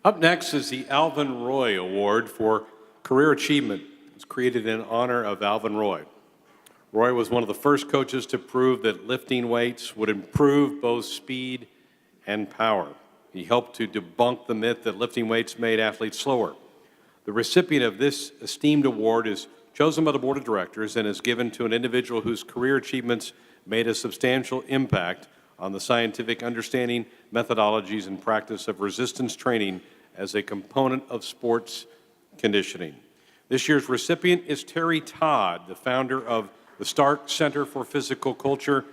Up next is the Alvin Roy Award for Career Achievement. It's created in honor of Alvin Roy. Roy was one of the first coaches to prove that lifting weights would improve both speed and power. He helped to debunk the myth that lifting weights made athletes slower. The recipient of this esteemed award is chosen by the board of directors and is given to an individual whose career achievements made a substantial impact on the scientific understanding, methodologies, and practice of resistance training as a component of sports conditioning. This year's recipient is Terry Todd, the founder of the Stark Center for Physical Culture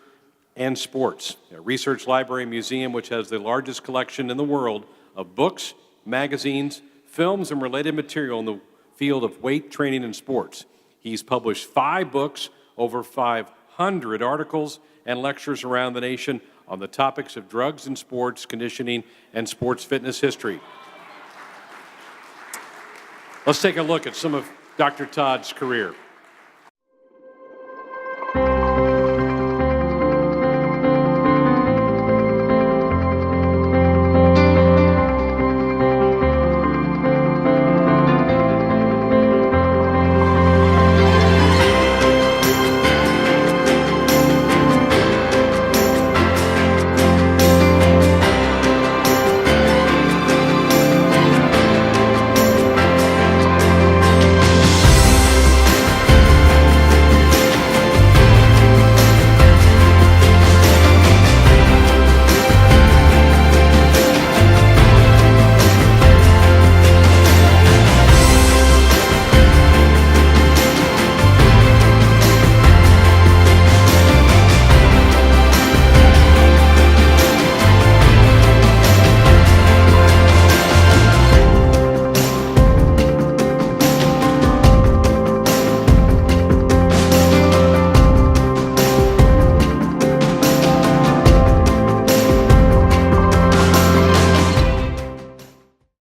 and Sports, a research library and museum which has the largest collection in the world of books, magazines, films, and related material in the field of weight training and sports. He's published 5 books, over 500 articles, and lectures around the nation on the topics of drugs and sports conditioning and sports fitness history. Let's take a look at some of Dr. Todd's career.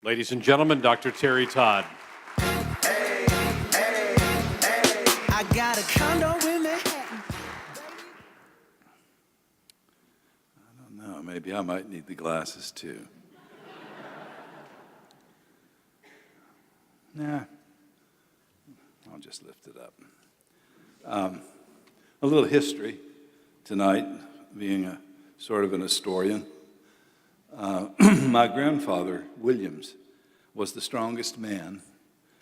Ladies and gentlemen, Dr. Terry Todd. I got a condo in Manhattan. I don't know, maybe I might need the glasses too. Nah, I'll just lift it up. A little history tonight, being a sort of an historian. My grandfather, Williams, was the strongest man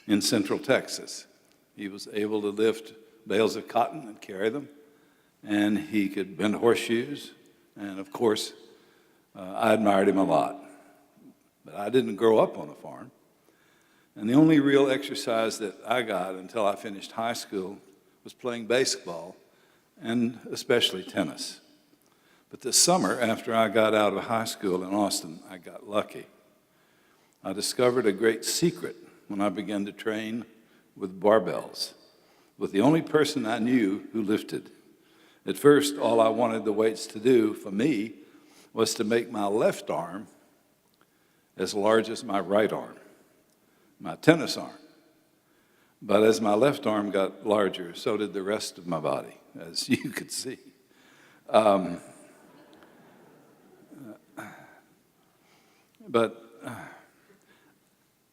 in Central Texas. He was able to lift bales of cotton and carry them, and he could bend horseshoes, and of course, I admired him a lot. But I didn't grow up on a farm, and the only real exercise that I got until I finished high school was playing baseball, and especially tennis. But this summer, after I got out of high school in Austin, I got lucky. I discovered a great secret when I began to train with barbells, with the only person I knew who lifted. At first, all I wanted the weights to do for me was to make my left arm as large as my right arm, my tennis arm. But as my left arm got larger, so did the rest of my body, as you could see.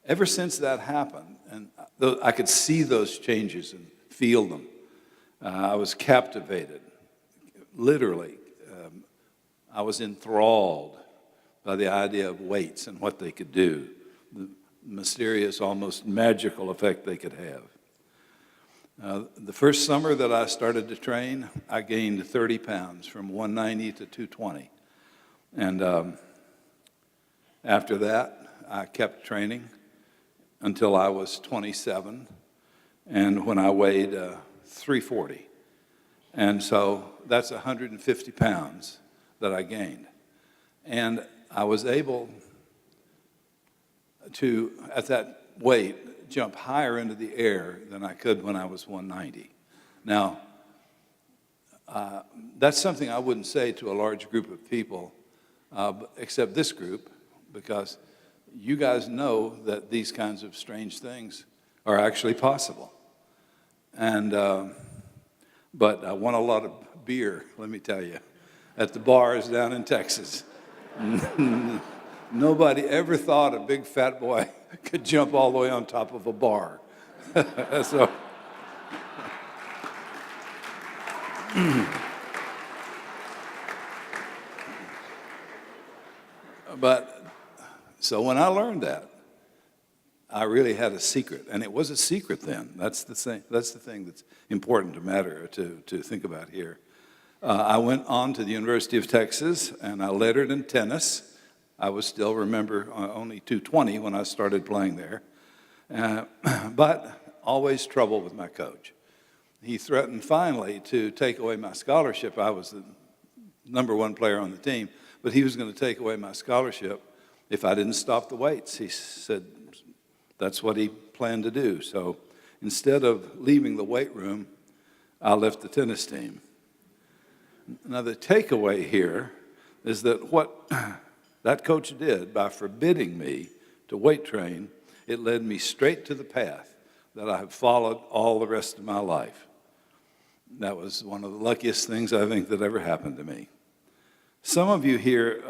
Ever since that happened, and I could see those changes and feel them, I was captivated. Literally, I was enthralled by the idea of weights and what they could do, the mysterious, almost magical effect they could have. The first summer that I started to train, I gained 30 pounds from 190 to 220. And after that, I kept training until I was 27, and when I weighed 340. And so that's 150 pounds that I gained. And I was able to, at that weight, jump higher into the air than I could when I was 190. Now, that's something I wouldn't say to a large group of people, except this group, because you guys know that these kinds of strange things are actually possible. And, but I won a lot of beer, let me tell you, at the bars down in Texas. Nobody ever thought a big fat boy could jump all the way on top of a bar. So, so when I learned that, I really had a secret, and it was a secret then. That's the thing. That's the thing that's important to think about here. I went on to the University of Texas, and I lettered in tennis. I was still, remember, only 220 when I started playing there, but always trouble with my coach. He threatened finally to take away my scholarship. I was the number one player on the team, but he was going to take away my scholarship if I didn't stop the weights. He said that's what he planned to do. So instead of leaving the weight room, I left the tennis team. Now the takeaway here is that what that coach did by forbidding me to weight train, it led me straight to the path that I have followed all the rest of my life. That was one of the luckiest things I think that ever happened to me. Some of you here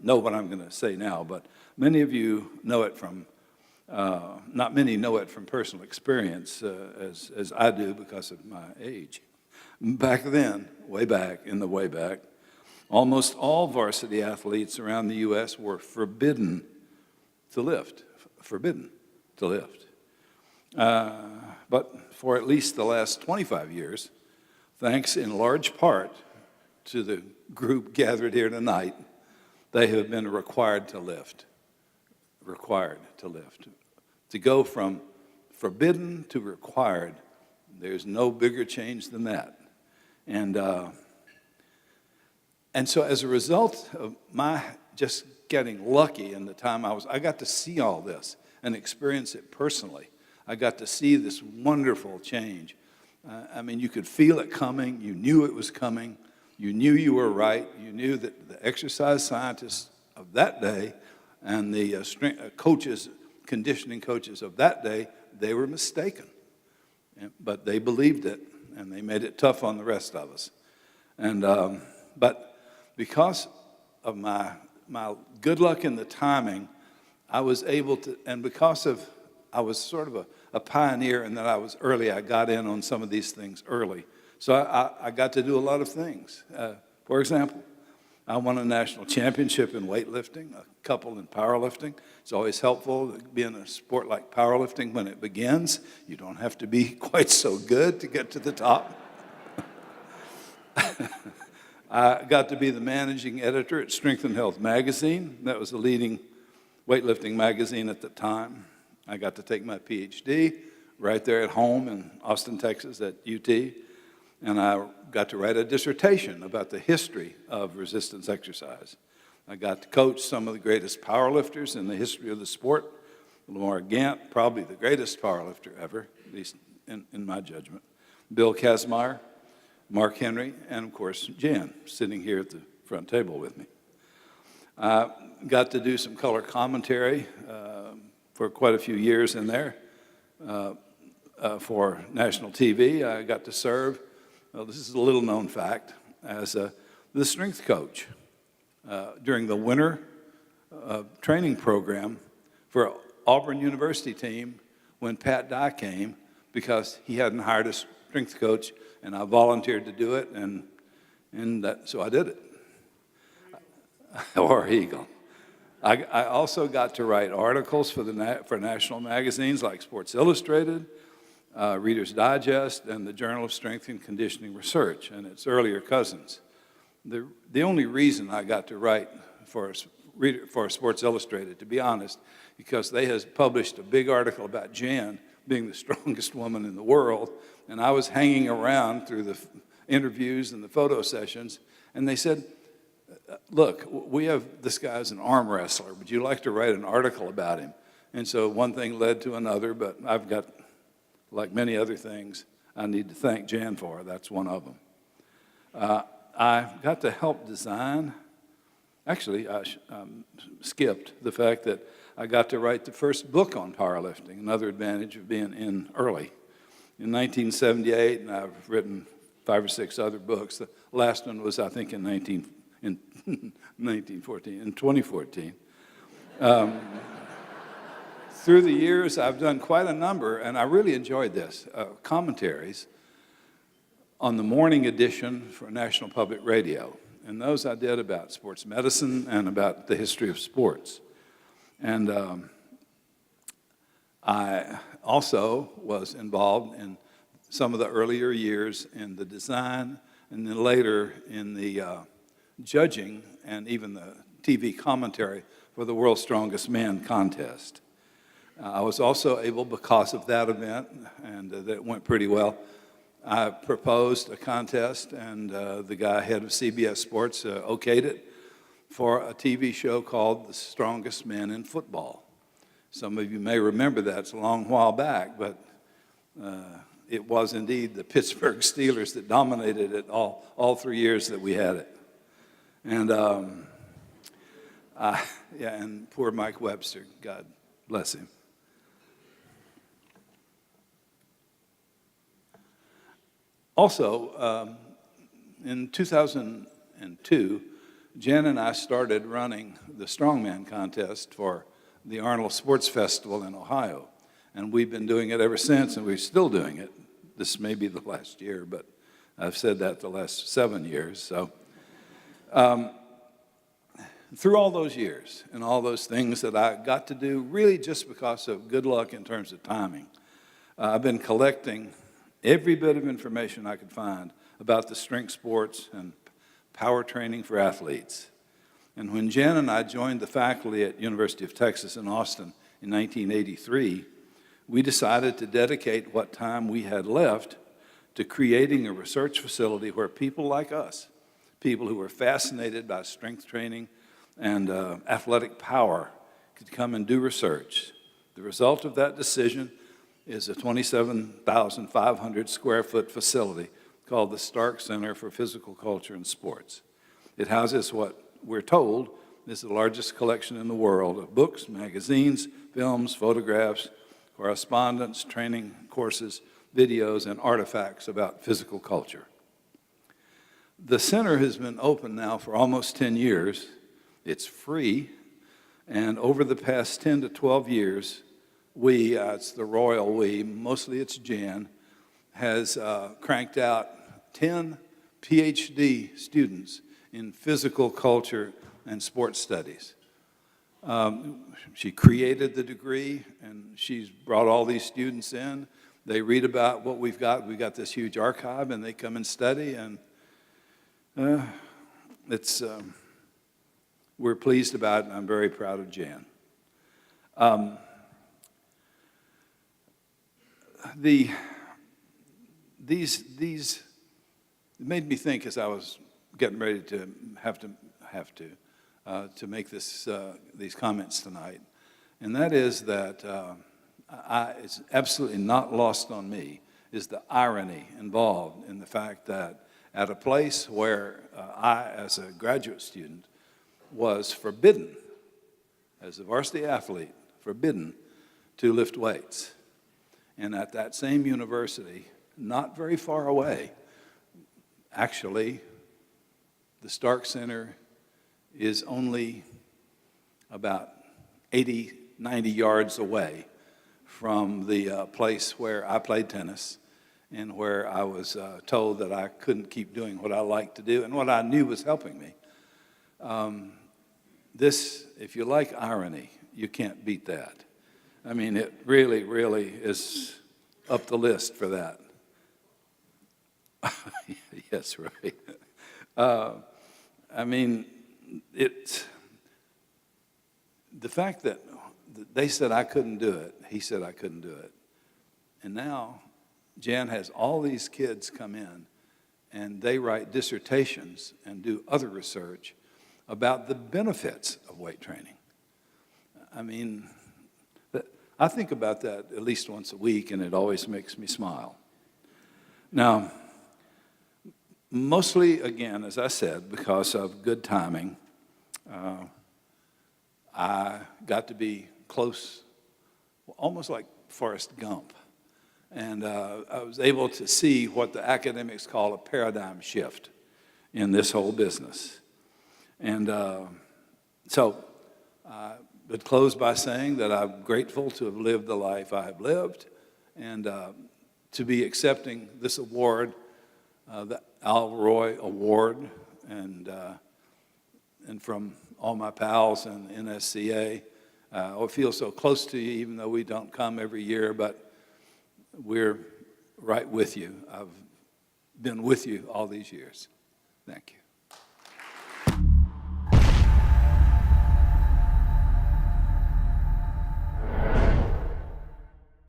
know what I'm going to say now, but many of you know it from, not many know it from personal experience as I do because of my age. Back then, way back, almost all varsity athletes around the U.S. were forbidden to lift. But for at least the last 25 years, thanks in large part to the group gathered here tonight, they have been required to lift. To go from forbidden to required, there's no bigger change than that. And so as a result of my just getting lucky in the time I got to see all this and experience it personally. I got to see this wonderful change. I mean, you could feel it coming. You knew it was coming. You knew you were right. You knew that the exercise scientists of that day and the conditioning coaches of that day, they were mistaken. But they believed it, and they made it tough on the rest of us. And but because of my good luck in the timing, I was able to, and because of I was sort of a pioneer in that I was early. I got in on some of these things early. So I got to do a lot of things. For example, I won a national championship in weightlifting, a couple in powerlifting. It's always helpful to be in a sport like powerlifting when it begins. You don't have to be quite so good to get to the top. I got to be the managing editor at Strength and Health magazine. That was the leading weightlifting magazine at the time. I got to take my PhD right there at home in Austin, Texas at UT. And I got to write a dissertation about the history of resistance exercise. I got to coach some of the greatest powerlifters in the history of the sport. Lamar Gant, probably the greatest powerlifter ever, at least in my judgment. Bill Kazmaier, Mark Henry, and of course, Jan, sitting here at the front table with me. I got to do some color commentary for quite a few years in there for national TV. I got to serve, well, this is a little known fact, as the strength coach during the winter training program for Auburn University team when Pat Dye came because he hadn't hired a strength coach, and I volunteered to do it, and so I did it. War Eagle. I also got to write articles for national magazines like Sports Illustrated, Reader's Digest, and the Journal of Strength and Conditioning Research, and its earlier cousins. The only reason I got to write for Sports Illustrated, to be honest, because they has published a big article about Jan being the strongest woman in the world, and I was hanging around through the interviews and the photo sessions, and they said, look, we have this guy's an arm wrestler. Would you like to write an article about him? And so one thing led to another, but I've got, like many other things, I need to thank Jan for. That's one of them. I got to help design. Actually, I skipped the fact that I got to write the first book on powerlifting, another advantage of being in early. In 1978, and I've written 5 or 6 other books. The last one was, I think, in 2014. Through the years, I've done quite a number, and I really enjoyed this, commentaries on the morning edition for National Public Radio. And those I did about sports medicine and about the history of sports. And I also was involved in some of the earlier years in the design, and then later in the judging and even the TV commentary for the World's Strongest Man contest. I was also able, because of that event, and that went pretty well, I proposed a contest, and the guy, head of CBS Sports, okayed it for a TV show called The Strongest Man in Football. Some of you may remember that. It's a long while back, but it was indeed the Pittsburgh Steelers that dominated it all 3 years that we had it. And, and poor Mike Webster, God bless him. Also, in 2002, Jen and I started running the Strongman contest for the Arnold Sports Festival in Ohio. And we've been doing it ever since, and we're still doing it. This may be the last year, but I've said that the last 7 years. So through all those years and all those things that I got to do, really just because of good luck in terms of timing, I've been collecting every bit of information I could find about the strength sports and power training for athletes. And when Jen and I joined the faculty at University of Texas in Austin in 1983, we decided to dedicate what time we had left to creating a research facility where people like us, people who were fascinated by strength training and athletic power, could come and do research. The result of that decision is a 27,500 square foot facility called the Stark Center for Physical Culture and Sports. It houses what we're told is the largest collection in the world of books, magazines, films, photographs, correspondence, training courses, videos, and artifacts about physical culture. The center has been open now for almost 10 years. It's free, and over the past 10 to 12 years, it's the royal we, mostly it's Jan, has cranked out 10 PhD students in physical culture and sports studies. She created the degree, and she's brought all these students in. They read about what we've got. We've got this huge archive, and they come and study, and we're pleased about it, and I'm very proud of Jan. These it made me think as I was getting ready to have to make these comments tonight, and that is that it's absolutely not lost on me is the irony involved in the fact that at a place where I, as a graduate student, was forbidden, as a varsity athlete, forbidden to lift weights. And at that same university, not very far away, actually, the Stark Center is only about 80, 90 yards away from the place where I played tennis and where I was told that I couldn't keep doing what I liked to do and what I knew was helping me. This, if you like irony, you can't beat that. I mean, it really, really is up the list for that. Yes, right. I mean, it's the fact that they said I couldn't do it, he said I couldn't do it. And now Jan has all these kids come in and they write dissertations and do other research about the benefits of weight training. I mean, I think about that at least once a week, and it always makes me smile. Now, mostly, again, as I said, because of good timing, I got to be close, almost like Forrest Gump. And I was able to see what the academics call a paradigm shift in this whole business. And so I but close by saying that I'm grateful to have lived the life I have lived and to be accepting this award, the Alvin Roy Award, and from all my pals in NSCA. I feel so close to you, even though we don't come every year, but we're right with you. I've been with you all these years. Thank you.